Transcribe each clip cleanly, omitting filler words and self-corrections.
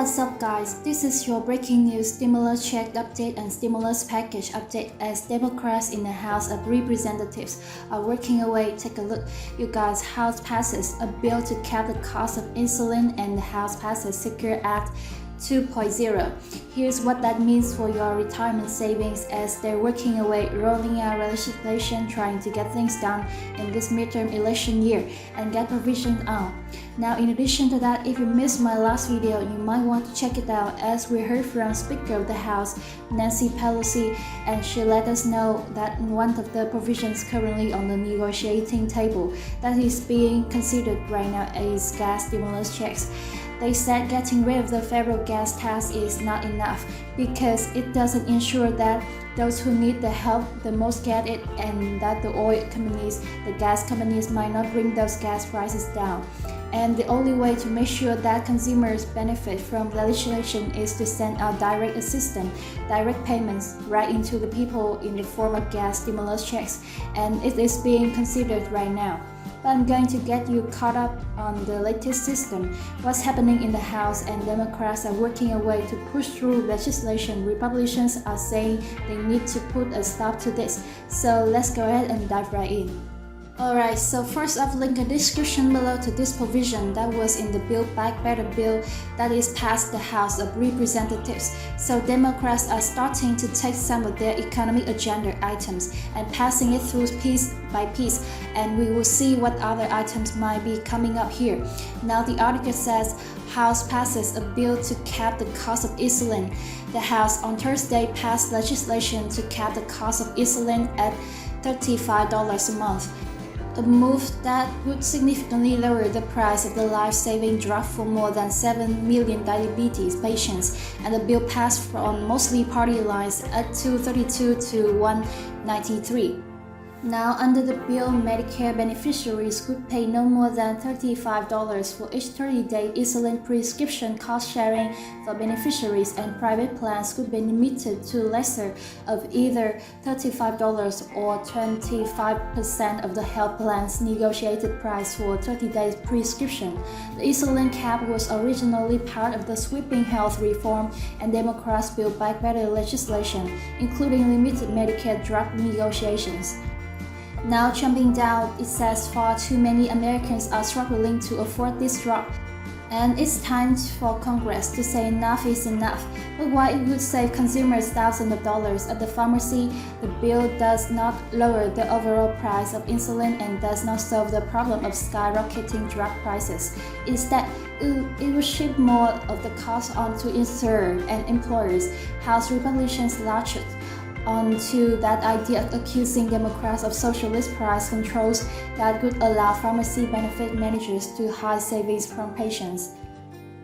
What's up guys, this is your breaking news stimulus check update and stimulus package update as Democrats in the House of Representatives are working away. Take a look. You guys, House passes a bill to cap the cost of insulin and the House passes Secure Act 2.0. Here's what that means for your retirement savings as they're working away, rolling out legislation trying to get things done in this midterm election year and get provisions on. Now, in addition to that, if you missed my last video, you might want to check it out as we heard from Speaker of the House, Nancy Pelosi, and she let us know that one of the provisions currently on the negotiating table that is being considered right now is gas stimulus checks. They said getting rid of the federal gas tax is not enough because it doesn't ensure that those who need the help the most get it, and that the oil companies, the gas companies might not bring those gas prices down. And the only way to make sure that consumers benefit from legislation is to send out direct assistance, direct payments right into the people in the form of gas stimulus checks, and it is being considered right now. But I'm going to get you caught up on the latest system, what's happening in the House, and Democrats are working away to push through legislation. Republicans are saying they need to put a stop to this. So let's go ahead and dive right in. Alright, so first I've linked a description below to this provision that was in the Build Back Better bill that is passed the House of Representatives. So Democrats are starting to take some of their economic agenda items and passing it through piece by piece, and we will see what other items might be coming up here. Now the article says House passes a bill to cap the cost of insulin. The House on Thursday passed legislation to cap the cost of insulin at $35 a month. A move that would significantly lower the price of the life-saving drug for more than 7 million diabetes patients, and the bill passed from mostly party lines at 232 to 193. Now, under the bill, Medicare beneficiaries could pay no more than $35 for each 30-day insulin prescription cost sharing for beneficiaries, and private plans could be limited to lesser of either $35 or 25% of the health plan's negotiated price for 30-day prescription. The insulin cap was originally part of the sweeping health reform and Democrats Build Back Better legislation, including limited Medicare drug negotiations. Now jumping down, it says far too many Americans are struggling to afford this drug, and it's time for Congress to say enough is enough. But while it would save consumers thousands of dollars at the pharmacy, the bill does not lower the overall price of insulin and does not solve the problem of skyrocketing drug prices. Instead, it will shift more of the cost onto insurers and employers. House Republicans latched onto that idea, accusing Democrats of socialist price controls that would allow pharmacy benefit managers to hide savings from patients.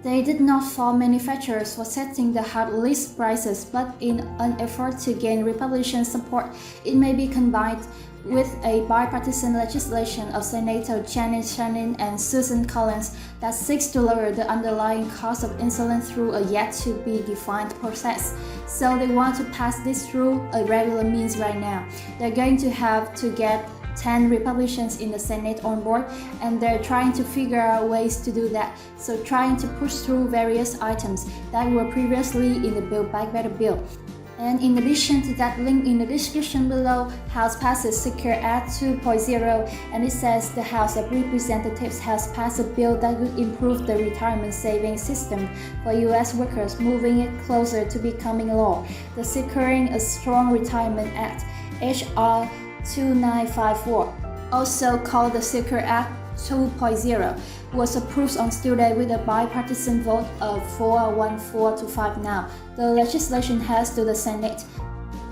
They did not fault manufacturers for setting the hard list prices, but in an effort to gain Republican support, it may be combined with a bipartisan legislation of Senator Janet Shannon and Susan Collins that seeks to lower the underlying cost of insulin through a yet-to-be-defined process. So they want to pass this through a regular means right now. They're going to have to get 10 Republicans in the Senate on board, and they're trying to figure out ways to do that. So trying to push through various items that were previously in the Build Back Better bill. And in addition to that, link in the description below, House passes Secure Act 2.0, and it says the House of Representatives has passed a bill that would improve the retirement savings system for U.S. workers, moving it closer to becoming law. The Securing a Strong Retirement Act, H.R. 2954, also called the Secure Act 2.0, was approved on Tuesday with a bipartisan vote of 414 to 5 now. The legislation heads to the Senate.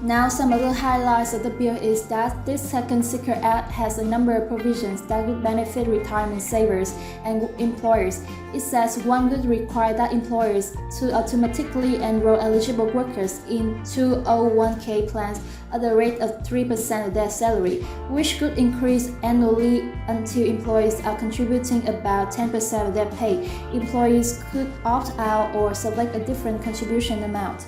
Now, some of the highlights of the bill is that this second Secure Act has a number of provisions that would benefit retirement savers and employers. It says one would require that employers to automatically enroll eligible workers in 201k plans at the rate of 3% of their salary, which could increase annually until employees are contributing about 10% of their pay. Employees could opt out or select a different contribution amount.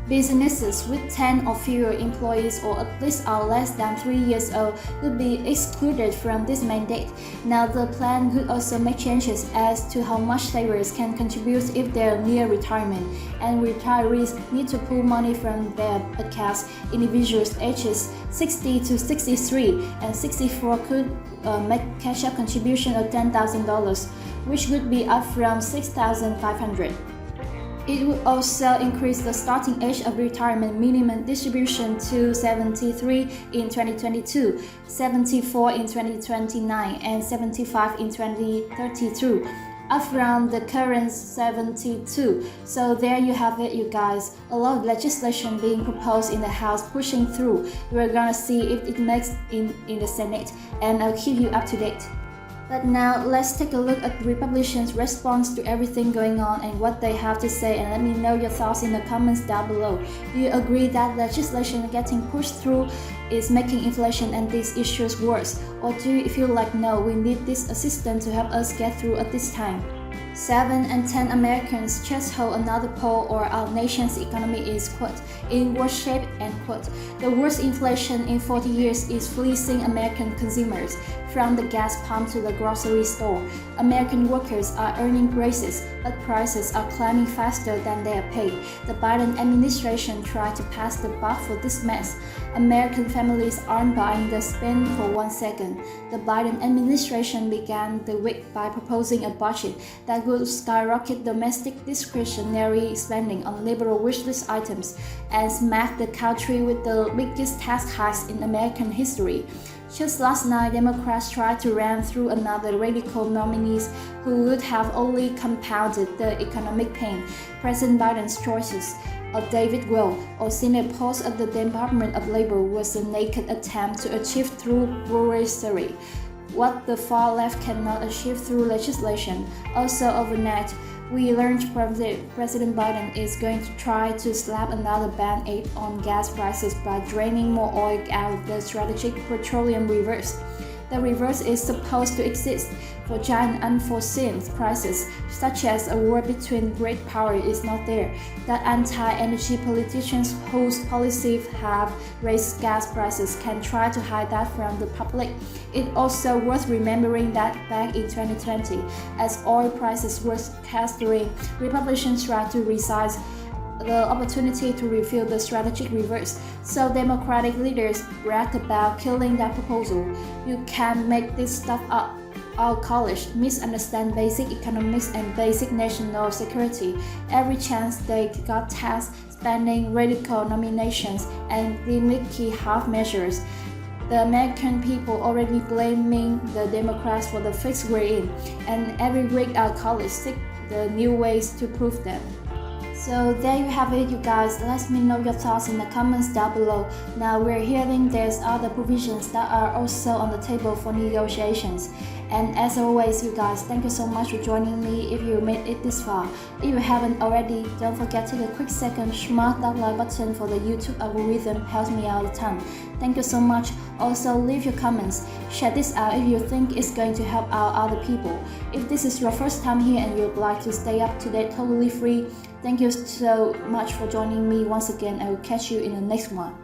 Businesses with 10 or fewer employees or at least are less than 3 years old would be excluded from this mandate. Now, the plan could also make changes as to how much savers can contribute if they're near retirement, and retirees need to pull money from their accounts. Individuals ages 60 to 63 and 64 could make cash-up contribution of $10,000, which would be up from $6,500. It would also increase the starting age of retirement minimum distribution to 73 in 2022, 74 in 2029, and 75 in 2032, up from the current 72. So there you have it, you guys. A lot of legislation being proposed in the House pushing through. We're gonna see if it makes in the Senate, and I'll keep you up to date. But now let's take a look at the Republicans' response to everything going on and what they have to say, and let me know your thoughts in the comments down below. Do you agree that legislation getting pushed through is making inflation and these issues worse? Or do you feel like no, we need this assistance to help us get through at this time? 7 and 10 Americans just hold another poll or our nation's economy is quote, in worse shape, end quote. The worst inflation in 40 years is fleecing American consumers, from the gas pump to the grocery store. American workers are earning raises, but prices are climbing faster than they are paid. The Biden administration tried to pass the buck for this mess. American families aren't buying the spin for 1 second. The Biden administration began the week by proposing a budget that would skyrocket domestic discretionary spending on liberal wishlist items and smack the country with the biggest tax hikes in American history. Just last night, Democrats tried to ram through another radical nominees who would have only compounded the economic pain. President Biden's choices of David Will or Senate post at the Department of Labor was a naked attempt to achieve through bureaucracy what the far left cannot achieve through legislation. Also overnight, we learned President Biden is going to try to slap another band-aid on gas prices by draining more oil out of the strategic petroleum reserves. The reverse is supposed to exist for giant unforeseen crises, such as a war between great power is not there. The anti-energy politicians whose policies have raised gas prices can try to hide that from the public. It's also worth remembering that back in 2020, as oil prices were casting, Republicans tried to reseize the opportunity to reveal the strategic reverse. So Democratic leaders brag about killing that proposal. You can't make this stuff up. Our college misunderstand basic economics and basic national security. Every chance they got tax spending, radical nominations, and gimmicky half measures. The American people already blaming the Democrats for the fix we're in, and every week our college seek the new ways to prove them. So there you have it, you guys. Let me know your thoughts in the comments down below. Now we're hearing there's other provisions that are also on the table for negotiations. And as always, you guys, thank you so much for joining me if you made it this far. If you haven't already, don't forget to take a quick second, smash that like button for the YouTube algorithm, helps me out a ton. Thank you so much. Also, leave your comments. Share this out if you think it's going to help out other people. If this is your first time here and you'd like to stay up to date totally free, thank you so much for joining me once again. I will catch you in the next one.